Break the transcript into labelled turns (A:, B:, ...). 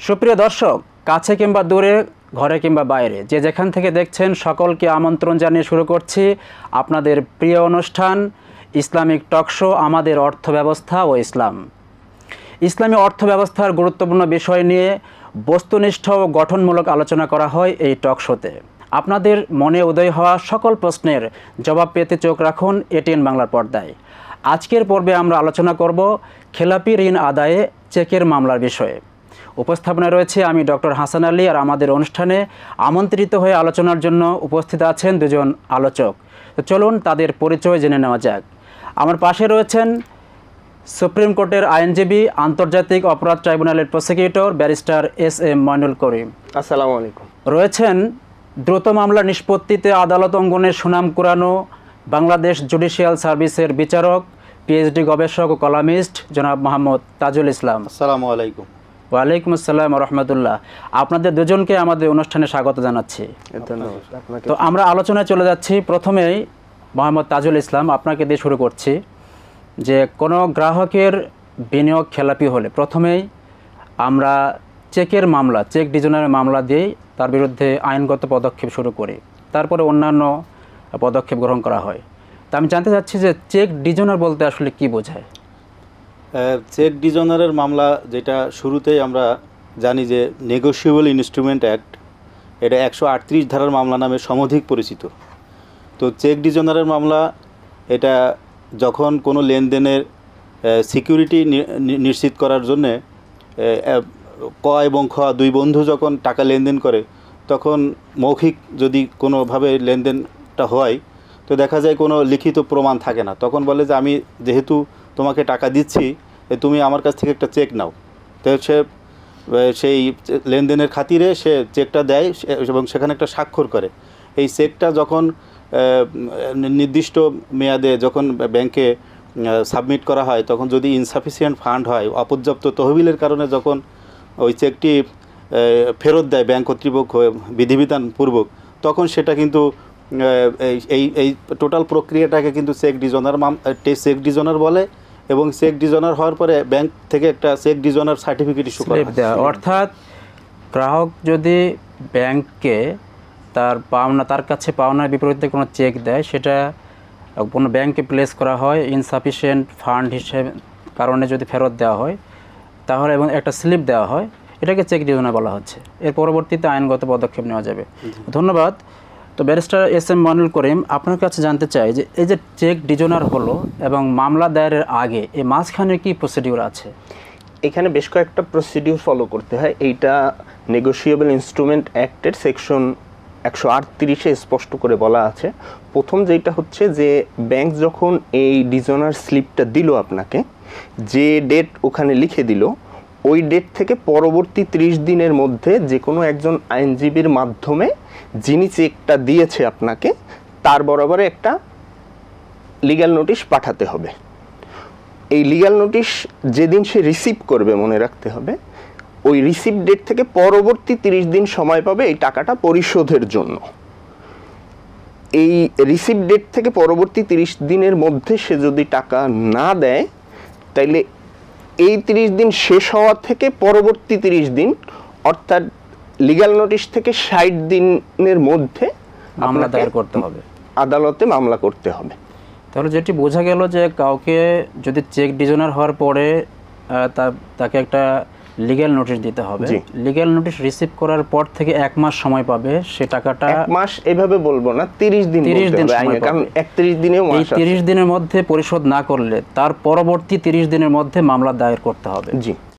A: সুপ্রিয় দর্শক, কাছে কিংবা দূরে, ঘরে কিংবা বাইরে, যে যেখান থেকে দেখছেন সকলকে আমন্ত্রণ জানিয়ে শুরু করছি আপনাদের প্রিয় অনুষ্ঠান ইসলামিক টক শো আমাদের অর্থব্যবস্থা ও ইসলাম। ইসলামী অর্থব্যবস্থার গুরুত্বপূর্ণ বিষয় নিয়ে বস্তুনিষ্ঠ ও গঠনমূলক আলোচনা করা হয় এই টক শোতে। আপনাদের মনে উদয় হওয়া সকল প্রশ্নের জবাব পেতে চোখ রাখুন এটিএন বাংলার পর্দায়। আজকের পর্বে আমরা আলোচনা করব খেলাপি ঋণ আদায়ে চেকের মামলার বিষয়ে। উপস্থাপনায় রয়েছে আমি ডক্টর হাসান আলী, আর আমাদের অনুষ্ঠানে আমন্ত্রিত হয়ে আলোচনার জন্য উপস্থিত আছেন দুজন আলোচক। তো চলুন তাদের পরিচয় জেনে নেওয়া যাক। আমার পাশে রয়েছেন সুপ্রিম কোর্টের আইনজীবী, আন্তর্জাতিক অপরাধ ট্রাইব্যুনালের প্রসিকিউটর ব্যারিস্টার এস.এম. মইনুল করিম।
B: আসসালামু আলাইকুম।
A: রয়েছেন দ্রুত মামলা নিষ্পত্তিতে আদালত অঙ্গনে সুনাম কুড়ানো বাংলাদেশ জুডিশিয়াল সার্ভিসের বিচারক, পিএইচডি গবেষক ও কলামিস্ট জনাব মোহাম্মদ তাজুল ইসলাম।
B: আসসালামু আলাইকুম।
A: ওয়ালাইকুম আসসালাম রহমতুল্লাহ। আপনাদের দুজনকে আমাদের অনুষ্ঠানে স্বাগত জানাচ্ছি।
B: ধন্যবাদ।
A: তো আমরা আলোচনায় চলে যাচ্ছি। প্রথমেই মোহাম্মদ তাজুল ইসলাম, আপনাকে দিয়ে শুরু করছি যে কোনো গ্রাহকের বিনিয়োগ খেলাপি হলে প্রথমেই আমরা চেকের মামলা, চেক ডিজনারের মামলা দিয়েই তার বিরুদ্ধে আইনগত পদক্ষেপ শুরু করি, তারপরে অন্যান্য পদক্ষেপ গ্রহণ করা হয়। তা আমি জানতে চাচ্ছি যে চেক ডিজনার বলতে আসলে কি বোঝায়?
B: চেক ডিজনারের মামলা যেটা শুরুতেই আমরা জানি যে নেগোশিয়েবল ইনস্ট্রুমেন্ট অ্যাক্ট, এটা 138 ধারার মামলা নামে সমধিক পরিচিত। তো চেক ডিজনারের মামলা এটা যখন কোনো লেনদেনের সিকিউরিটি নিশ্চিত করার জন্যে ক এবং খ দুই বন্ধু যখন টাকা লেনদেন করে, তখন মৌখিক যদি কোনোভাবে লেনদেনটা হয় তো দেখা যায় কোনো লিখিত প্রমাণ থাকে না। তখন বলে যে আমি যেহেতু তোমাকে টাকা দিচ্ছি, তুমি আমার কাছ থেকে একটা চেক নাও। তো সে সেই লেনদেনের খাতিরে সে চেকটা দেয় এবং সেখানে একটা স্বাক্ষর করে। এই চেকটা যখন নির্দিষ্ট মেয়াদে যখন ব্যাংকে সাবমিট করা হয়, তখন যদি ইনসাফিসিয়েন্ট ফান্ড হয়, অপর্যাপ্ত তহবিলের কারণে যখন ওই চেকটি ফেরত দেয় ব্যাংক কর্তৃপক্ষ বিধিবিধানপূর্বক, তখন সেটা কিন্তু এই টোটাল প্রক্রিয়াটাকে কিন্তু চেক ডিজনার বলে। এবং চেক ডিজনার হওয়ার পরে ব্যাংক থেকে একটা চেক ডিজনার সার্টিফিকেট ইস্যু করা হয়।
A: অর্থাৎ গ্রাহক যদি ব্যাংককে তার কাছে পাওনার বিপরীতে কোনো চেক দেয়, সেটা কোনো ব্যাংকে প্লেস করা হয় ইনসাফিসিয়েন্ট ফান্ড হিসেবে কারণে যদি ফেরত দেওয়া হয় তাহলে, এবং একটা স্লিপ দেওয়া হয়, এটাকে চেক ডিজনার বলা হচ্ছে। এর পরবর্তীতে আইনগত পদক্ষেপ নেওয়া যাবে। ধন্যবাদ। তো ব্যারিস্টার এস.এম. মইনুল করিম, আপনার কাছে জানতে চাই যে এই যে চেক ডিজনার হলো এবং মামলা দায়েরের আগে এই মাঝখানে কি প্রসিডিউর আছে?
C: এখানে বেশ কয়েকটা প্রসিডিউর ফলো করতে হয়। এইটা নেগোশিয়েবল ইনস্ট্রুমেন্ট অ্যাক্টের সেকশন 138-এ স্পষ্ট করে বলা আছে। প্রথম যেটা হচ্ছে যে ব্যাংক যখন এই ডিজনার স্লিপটা দিল আপনাকে, যে ডেট ওখানে লিখে দিল, ওই ডেট থেকে পরবর্তী 30 দিনের মধ্যে যে কোনো একজন আইনজীবীর মাধ্যমে যিনি চেকটা দিয়েছে আপনাকে, তার বরাবরে একটা লিগ্যাল নোটিশ পাঠাতে হবে। এই লিগ্যাল নোটিশ যেদিন সে রিসিভ করবে, মনে রাখতে হবে, ওই রিসিভ ডেট থেকে পরবর্তী 30 দিন সময় পাবে এই টাকাটা পরিশোধের জন্য। এই রিসিভ ডেট থেকে পরবর্তী 30 দিনের মধ্যে সে যদি টাকা না দেয়, তাইলে এই 30 দিন শেষ হওয়া থেকে পরবর্তী 30 দিন, অর্থাৎ লিগ্যাল নোটিশ থেকে 60 দিনের মধ্যে
A: মামলা দায়ের করতে হবে,
C: আদালতে মামলা করতে হবে।
A: তাহলে যেটি বোঝা গেল যে কাউকে যদি চেক ডিজনার হওয়ার পরে তাকে একটা লিগ্যাল নোটিশ দিতে হবে। লিগ্যাল নোটিশ রিসিভ করার পর থেকে 1 মাস সময় পাবে সে টাকাটা।
C: 1 মাস এভাবে বলবো না, 30 দিন সময়, কারণ 31 দিনেও মাস আছে।
A: 30 দিনের মধ্যে পরিশোধ না করলে তার পরবর্তী 30 দিনের মধ্যে মামলা দায়ের করতে হবে।
C: জি।